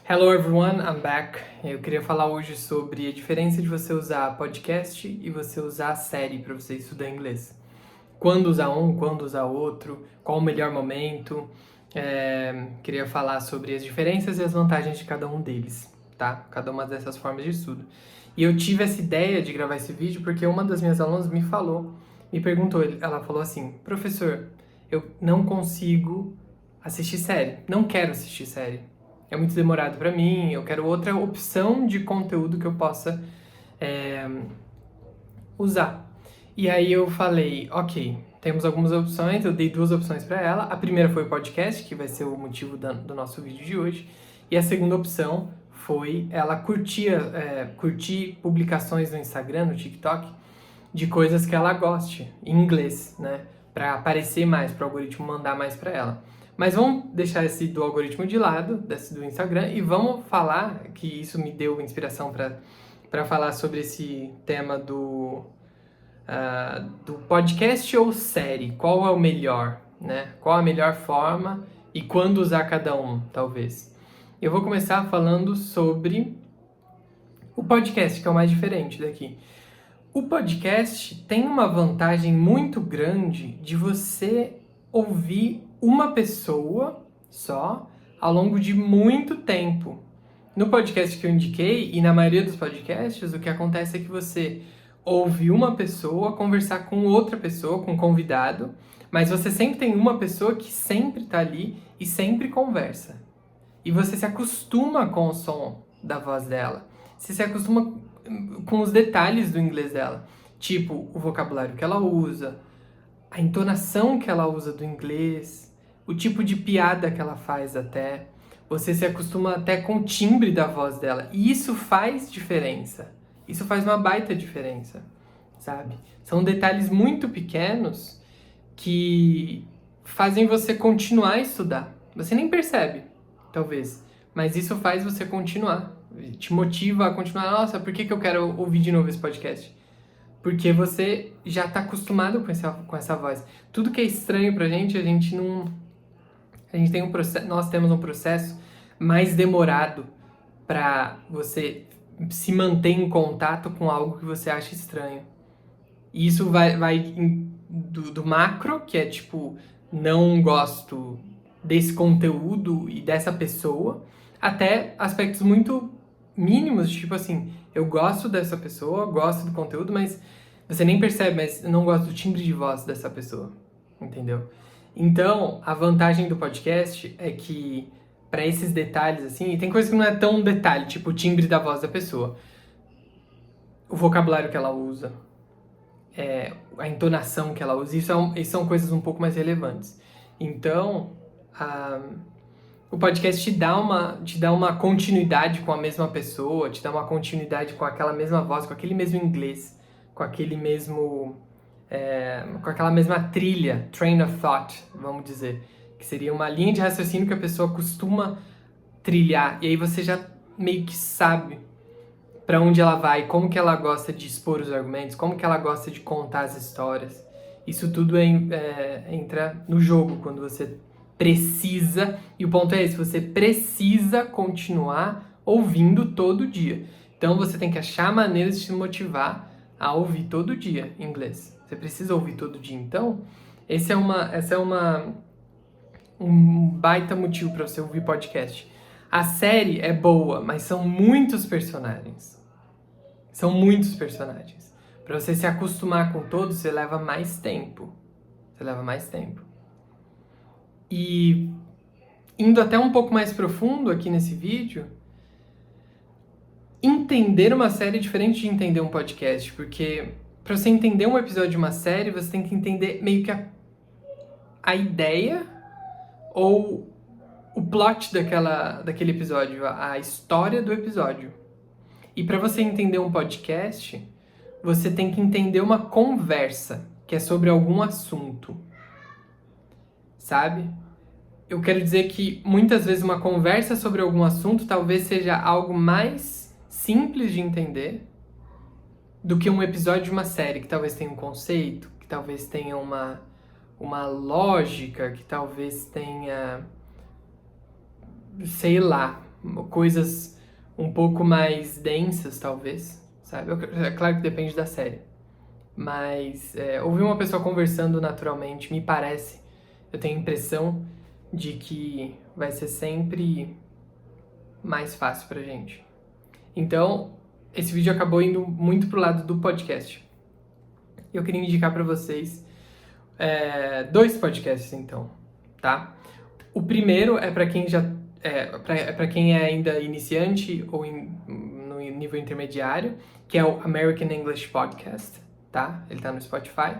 Hello everyone, I'm back. Eu queria falar hoje sobre a diferença de você usar podcast e você usar série para você estudar inglês. Quando usar um, quando usar outro, qual o melhor momento. Queria falar sobre as diferenças e as vantagens de cada um deles, tá? Cada uma dessas formas de estudo. E eu tive essa ideia de gravar esse vídeo porque uma das minhas alunas me perguntou, ela falou assim: professor, eu não consigo assistir série, não quero assistir série. É muito demorado para mim, eu quero outra opção de conteúdo que eu possa usar. E aí eu falei, ok, temos algumas opções, eu dei duas opções para ela. A primeira foi o podcast, que vai ser o motivo do nosso vídeo de hoje. E a segunda opção foi ela curtir publicações no Instagram, no TikTok, de coisas que ela goste, em inglês, né? Para aparecer mais, para o algoritmo mandar mais para ela. Mas vamos deixar esse do algoritmo de lado, desse do Instagram, e vamos falar, que isso me deu inspiração para falar sobre esse tema do podcast ou série. Qual é o melhor, né? Qual a melhor forma e quando usar cada um, talvez. Eu vou começar falando sobre o podcast, que é o mais diferente daqui. O podcast tem uma vantagem muito grande de você ouvir uma pessoa só ao longo de muito tempo. No podcast que eu indiquei, e na maioria dos podcasts, o que acontece é que você ouve uma pessoa conversar com outra pessoa, com um convidado, mas você sempre tem uma pessoa que sempre está ali e sempre conversa. E você se acostuma com o som da voz dela. Você se acostuma com os detalhes do inglês dela. Tipo, o vocabulário que ela usa, a entonação que ela usa do inglês, o tipo de piada que ela faz até. Você se acostuma até com o timbre da voz dela. E isso faz diferença. Isso faz uma baita diferença, sabe? São detalhes muito pequenos que fazem você continuar a estudar. Você nem percebe, talvez, mas isso faz você continuar. Te motiva a continuar. Nossa, por que eu quero ouvir de novo esse podcast? Porque você já está acostumado com essa voz. Tudo que é estranho pra gente, a gente não... A gente tem um processo, nós temos um processo mais demorado para você se manter em contato com algo que você acha estranho. E isso vai do macro, que é tipo, não gosto desse conteúdo e dessa pessoa, até aspectos muito mínimos, tipo assim, eu gosto dessa pessoa, gosto do conteúdo, mas você nem percebe, mas eu não gosto do timbre de voz dessa pessoa, entendeu? Então, a vantagem do podcast é que, para esses detalhes, assim, e tem coisa que não é tão detalhe, tipo o timbre da voz da pessoa, o vocabulário que ela usa, a entonação que ela usa, isso são coisas um pouco mais relevantes. Então, o podcast te dá uma continuidade com a mesma pessoa, te dá uma continuidade com aquela mesma voz, com aquele mesmo inglês, com aquele mesmo... com aquela mesma trilha, train of thought, vamos dizer, que seria uma linha de raciocínio que a pessoa costuma trilhar, e aí você já meio que sabe para onde ela vai, como que ela gosta de expor os argumentos, como que ela gosta de contar as histórias. Isso tudo entra no jogo quando você precisa, e o ponto é esse, você precisa continuar ouvindo todo dia. Então você tem que achar maneiras de se motivar a ouvir todo dia inglês. Você precisa ouvir todo dia. Então, essa é um baita motivo para você ouvir podcast. A série é boa, mas são muitos personagens. São muitos personagens. Para você se acostumar com todos, você leva mais tempo. Você leva mais tempo. E indo até um pouco mais profundo aqui nesse vídeo, entender uma série é diferente de entender um podcast, porque para você entender um episódio de uma série, você tem que entender meio que a ideia ou o plot daquele episódio, a história do episódio. E para você entender um podcast, você tem que entender uma conversa, que é sobre algum assunto. Sabe? Eu quero dizer que muitas vezes uma conversa sobre algum assunto talvez seja algo mais simples de entender do que um episódio de uma série, que talvez tenha um conceito, que talvez tenha uma lógica, que talvez tenha, sei lá, coisas um pouco mais densas, talvez, sabe? É claro que depende da série. Mas ouvir uma pessoa conversando naturalmente, me parece, eu tenho a impressão de que vai ser sempre mais fácil pra gente. Então, esse vídeo acabou indo muito pro lado do podcast. Eu queria indicar pra vocês 2 podcasts, então, tá? O primeiro é pra quem já para quem é ainda iniciante ou no nível intermediário, que é o American English Podcast, tá? Ele tá no Spotify.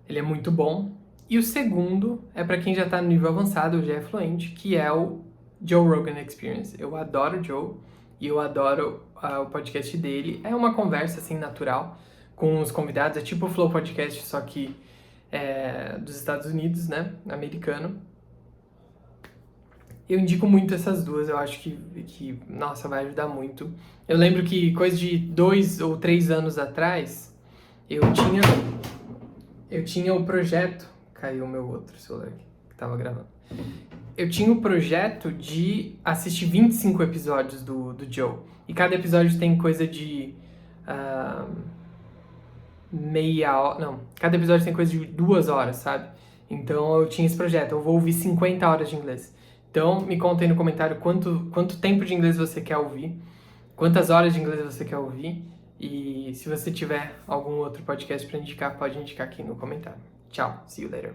Ele é muito bom. E o segundo é para quem já tá no nível avançado, já é fluente, que é o Joe Rogan Experience. Eu adoro o Joe e eu adoro o podcast dele. É uma conversa, assim, natural com os convidados. É tipo o Flow Podcast, só que dos Estados Unidos, né? Americano. Eu indico muito essas duas, eu acho que nossa, vai ajudar muito. Eu lembro que coisa de 2 ou 3 anos atrás, eu tinha o projeto... Caiu o meu outro celular aqui, que tava gravando. Eu tinha o projeto de assistir 25 episódios do Joe. E cada episódio tem coisa de... meia hora... Não, cada episódio tem coisa de 2 horas, sabe? Então eu tinha esse projeto, eu vou ouvir 50 horas de inglês. Então me conta aí no comentário quanto tempo de inglês você quer ouvir, quantas horas de inglês você quer ouvir, e se você tiver algum outro podcast para indicar, pode indicar aqui no comentário. Tchau, see you later.